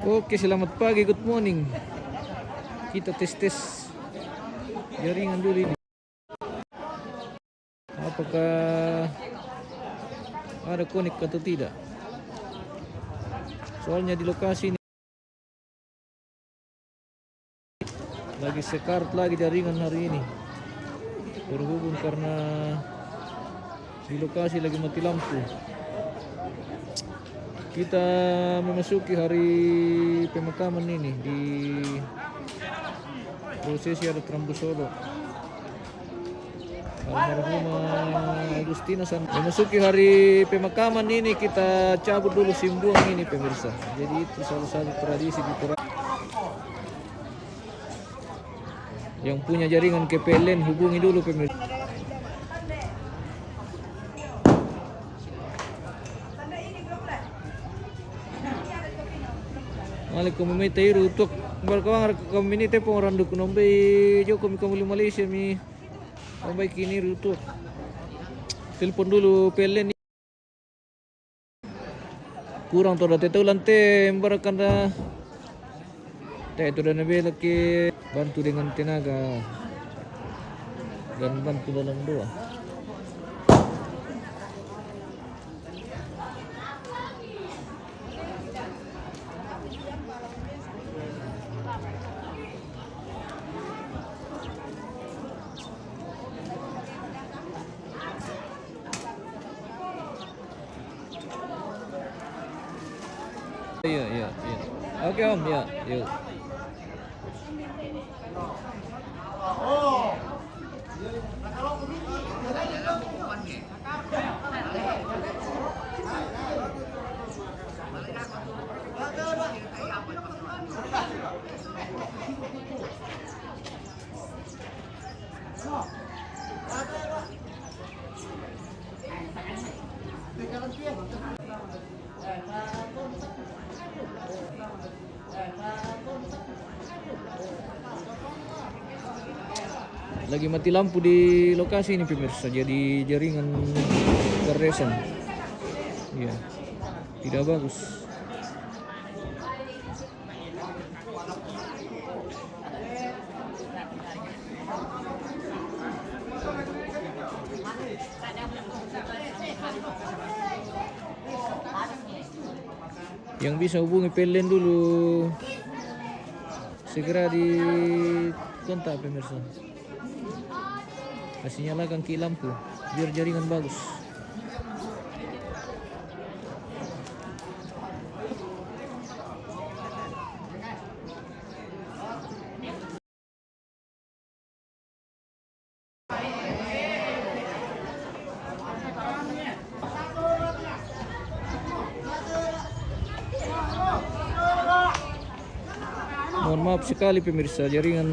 Oke, selamat pagi, good morning. Kita tes jaringan dulu ini. Apakah ada connect atau tidak? Soalnya di lokasi ini lagi sekarat lagi jaringan hari ini. Berhubung karena di lokasi lagi mati lampu. Kita memasuki hari pemakaman ini di prosesi adat Rambu Solo. Almarhumah Agustina memasuki hari pemakaman ini, kita cabut dulu simbuang ini pemirsa. Jadi itu salah satu tradisi di yang punya jaringan ke PLN hubungi dulu pemirsa. Alaikum meminta untuk berkawan community pengoran dukun ombai joko mi kamu Malaysia mi ombai kini rutuk telepon dulu PLN kurang toda tetau lante embarakan dah itu dan bela ke bantu dengan tenaga dan bantu dalam doa. Iya. Oke Om, ya, yuk. Lagi mati lampu di lokasi ini pemirsa, jadi jaringan gardesan. Ya, tidak bagus. Yang bisa hubungi PLN dulu, segera di kontak pemirsa. Kasih nyalakan ki lampu biar jaringan bagus. Mohon maaf sekali pemirsa, jaringan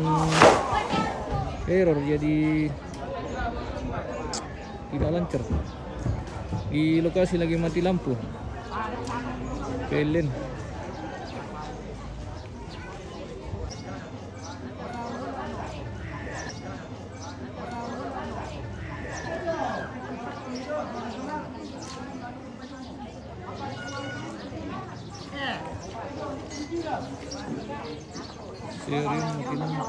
error jadi tidak lancar. Di lokasi lagi mati lampu PLN. Jaring mati lampu.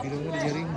Tidak ada jaring.